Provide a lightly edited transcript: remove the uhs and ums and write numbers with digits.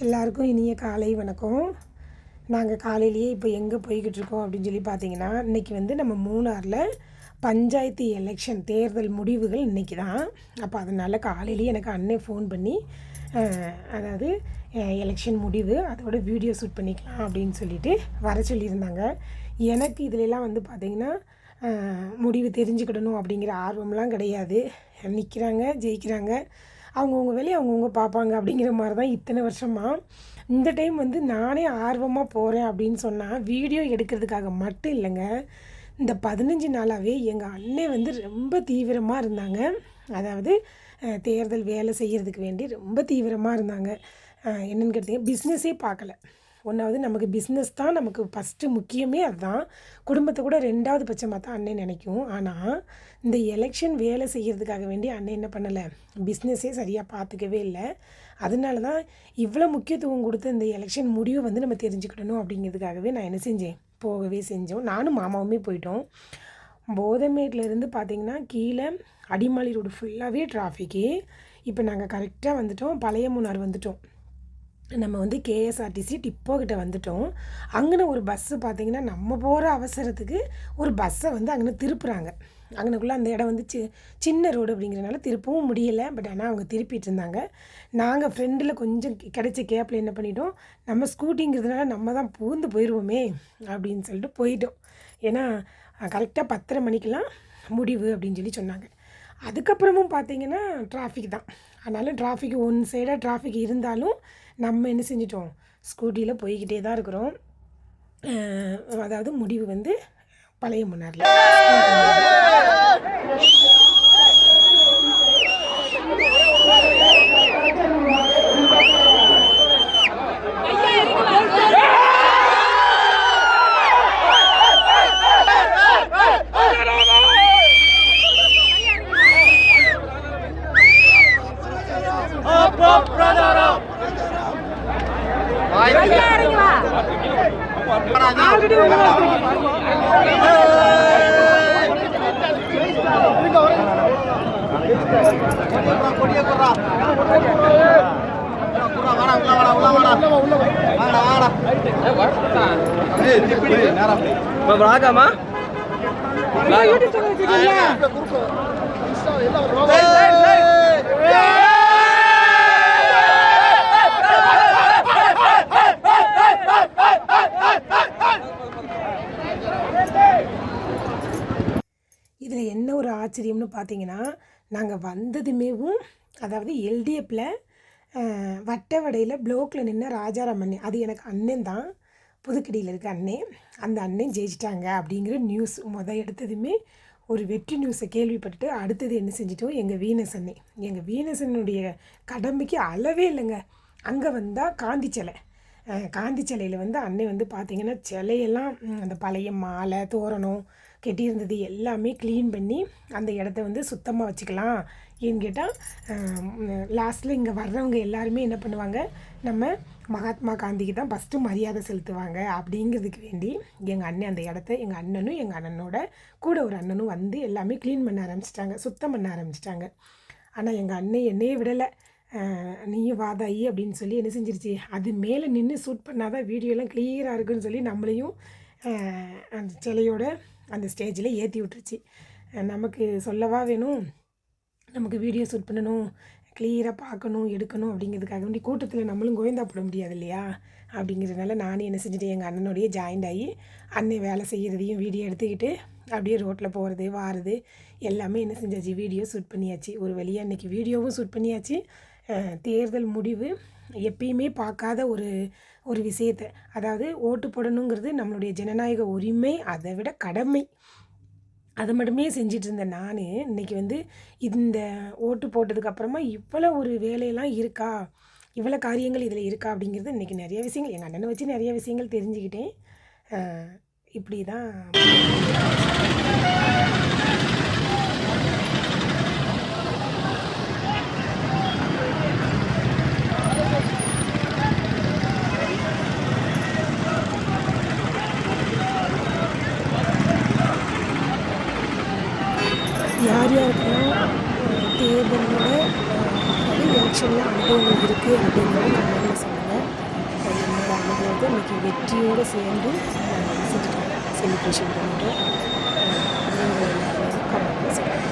எல்லாருக்கும் இனிய காலை வணக்கம். நாங்கள் காலையிலேயே இப்போ எங்கே போய்கிட்டுருக்கோம் அப்படின்னு சொல்லி பார்த்தீங்கன்னா, இன்றைக்கி வந்து நம்ம மூணாரில் பஞ்சாயத்து எலெக்ஷன் தேர்தல் முடிவுகள் இன்றைக்கி தான். அப்போ அதனால் காலையிலேயே எனக்கு அண்ணன் ஃபோன் பண்ணி அதாவது எலெக்ஷன் முடிவு அதோட வீடியோ ஷூட் பண்ணிக்கலாம் அப்படின்னு சொல்லிட்டு வர சொல்லியிருந்தாங்க. எனக்கு இதிலெல்லாம் வந்து பார்த்திங்கன்னா முடிவு தெரிஞ்சுக்கிடணும் அப்படிங்கிற ஆர்வம்லாம் கிடையாது. நிற்கிறாங்க, ஜெயிக்கிறாங்க, அவங்கவுங்க வேலையை அவங்கவுங்க பார்ப்பாங்க அப்படிங்கிற மாதிரி தான் இத்தனை வருஷமாக. இந்த டைம் வந்து நானே ஆர்வமாக போகிறேன் அப்படின்னு சொன்னால் வீடியோ எடுக்கிறதுக்காக மட்டும் இல்லைங்க. இந்த 15 நாளாகவே எங்கள் அண்ணன் வந்து ரொம்ப தீவிரமாக இருந்தாங்க. அதாவது தேர்தல் வேலை செய்கிறதுக்கு வேண்டி ரொம்ப தீவிரமாக இருந்தாங்க. என்னென்னு கேட்டிங்கன்னா, பிஸ்னஸே பார்க்கல. ஒன்றாவது நமக்கு பிஸ்னஸ் தான் நமக்கு ஃபஸ்ட்டு முக்கியமே. அதுதான் குடும்பத்தை கூட 2வது பட்சமாக தான் அண்ணன் நினைக்கும். ஆனால் இந்த எலெக்ஷன் வேலை செய்கிறதுக்காக வேண்டி அண்ணன் என்ன பண்ணலை, பிஸ்னஸே சரியாக பார்த்துக்கவே இல்லை. அதனால தான் இவ்வளோ முக்கியத்துவம் கொடுத்து இந்த எலெக்ஷன் முடிவை வந்து நம்ம தெரிஞ்சுக்கிடணும் அப்படிங்கிறதுக்காகவே நான் என்ன செஞ்சேன், போகவே செஞ்சோம். நானும் மாமாவுமே போயிட்டோம். போதமேட்லேருந்து பார்த்திங்கன்னா கீழே அடிமாலி ரோடு ஃபுல்லாகவே டிராஃபிக்கு. இப்போ நாங்கள் கரெக்டாக வந்துட்டோம், பழைய மூணார் வந்துட்டோம். நம்ம வந்து கேஎஸ்ஆர்டிசி டிப்போக்கிட்ட வந்துட்டோம். அங்கன ஒரு பஸ்ஸு பார்த்திங்கன்னா நம்ம போகிற அவசரத்துக்கு ஒரு பஸ்ஸை வந்து அங்கே திருப்புறாங்க. அங்கனக்குள்ளே அந்த இடம் வந்து சின்ன ரோடு அப்படிங்கிறனால திருப்பவும் முடியலை. பட் ஆனால் அவங்க திருப்பிட்டு இருந்தாங்க. நாங்கள் ஃப்ரெண்டில் கொஞ்சம் கிடைச்ச கேப்பில் என்ன பண்ணிட்டோம், நம்ம ஸ்கூட்டிங்கிறதுனால நம்ம தான் பூந்து போயிடுவோமே அப்படின்னு சொல்லிட்டு போயிட்டோம். ஏன்னா கரெக்டாக 10:30 மணிக்கெலாம் முடிவு அப்படின்னு சொல்லி சொன்னாங்க. அதுக்கப்புறமும் பார்த்திங்கன்னா டிராஃபிக் தான். அதனால் டிராஃபிக் ஒன் சைடாக டிராஃபிக் இருந்தாலும் நம்ம என்ன செஞ்சிட்டோம், ஸ்கூட்டியில் போய்கிட்டே தான் இருக்கிறோம். அதாவது முடிவு வந்து பழைய மூணாரில். இதில் என்ன ஒரு ஆச்சரியம்னு பார்த்தீங்கன்னா, நாங்கள் வந்ததுமேவும் அதாவது எல்டிஎஃப்பில் வட்டவடையில் ப்ளோக்கில் நின்று ராஜாராம் அண்ணன், அது எனக்கு அண்ணன் தான், புதுக்கடியில் இருக்க அண்ணன், அந்த அண்ணன் ஜெயிச்சிட்டாங்க அப்படிங்கிற நியூஸ் எடுத்ததுமே ஒரு வெற்றி நியூஸை கேள்விப்பட்டுட்டு அடுத்தது என்ன செஞ்சிட்டோம், எங்கள் வீனஸ் அண்ணன், எங்கள் வீனஸ் அண்ணனுடைய கடமைக்கு அளவே இல்லைங்க. அங்கே வந்தால் காந்தி சிலை, காந்தி சிலையில் வந்து அண்ணன் வந்து பார்த்திங்கன்னா சிலையெல்லாம் அந்த பழைய மாலை தோரணம் கெட்டியிருந்தது எல்லாமே க்ளீன் பண்ணி அந்த இடத்த வந்து சுத்தமாக வச்சுக்கலாம். ஏன்னு கேட்டால் லாஸ்ட்டில் இங்கே வர்றவங்க எல்லாருமே என்ன பண்ணுவாங்க, நம்ம மகாத்மா காந்திக்கு தான் ஃபஸ்ட்டு மரியாதை செலுத்துவாங்க அப்படிங்கிறதுக்கு வேண்டி எங்கள் அண்ணன் அந்த இடத்த, எங்கள் அண்ணனும் எங்கள் அண்ணனோட கூட ஒரு அண்ணனும் வந்து எல்லாமே க்ளீன் பண்ண ஆரம்பிச்சிட்டாங்க, சுத்தம் பண்ண ஆரம்பிச்சிட்டாங்க. ஆனால் எங்கள் அண்ணன் என்னையே விடலை, நீயும் வாதாயி அப்படின்னு சொல்லி என்ன செஞ்சிருச்சு, அது மேலே நின்று ஷூட் பண்ணாதான் வீடியோலாம் கிளியராக இருக்குன்னு சொல்லி நம்மளையும் அந்த சிலையோட அந்த ஸ்டேஜில் ஏற்றி விட்டுருச்சு. நமக்கு சொல்லவா வேணும், நமக்கு வீடியோ ஷூட் பண்ணணும், கிளியராக பார்க்கணும், எடுக்கணும் அப்படிங்கிறதுக்காக வேண்டி கூட்டத்தில் நம்மளும் கோயந்தா போட முடியாது இல்லையா. அப்படிங்கிறதுனால நானே என்ன செஞ்சுட்டேன், எங்கள் அண்ணனோடையே ஜாயிண்ட் ஆகி அண்ணன் வேலை செய்கிறதையும் வீடியோ எடுத்துக்கிட்டு அப்படியே ரோட்டில் போகிறது வாருது எல்லாமே என்ன செஞ்சாச்சு, வீடியோ ஷூட் பண்ணியாச்சு. ஒரு வழியாக இன்றைக்கி வீடியோவும் ஷூட் பண்ணியாச்சு. தேர்தல் முடிவு எப்பயுமே பார்க்காத ஒரு விஷயத்தை, அதாவது ஓட்டு போடணுங்கிறது நம்மளுடைய ஜனநாயக உரிமை, அதை விட கடமை, அதை மட்டுமே செஞ்சிட்டு இருந்தேன் நான். இன்றைக்கி வந்து இந்த ஓட்டு போட்டதுக்கப்புறமா இவ்வளோ ஒரு வேலையெல்லாம் இருக்கா, இவ்வளோ காரியங்கள் இதில் இருக்கா அப்படிங்கிறது இன்றைக்கி நிறைய விஷயங்கள் எங்கள் அண்ணனை வச்சு நிறைய விஷயங்கள் தெரிஞ்சுக்கிட்டேன். இப்படி தான் யார் யாருக்கெல்லாம் தேர்தலோட எலெக்ஷனில் அனுபவங்கள் இருக்குது அப்படிங்கிறத நான் சொல்லுங்கள். பார்த்து இன்றைக்கி வெற்றியோடு சேர்ந்து செஞ்சுட்டோம், செலிப்ரேஷன் பண்ணிட்டோம். நீங்கள் எல்லாரும் கமெண்ட்டில் சொல்லுங்கள்.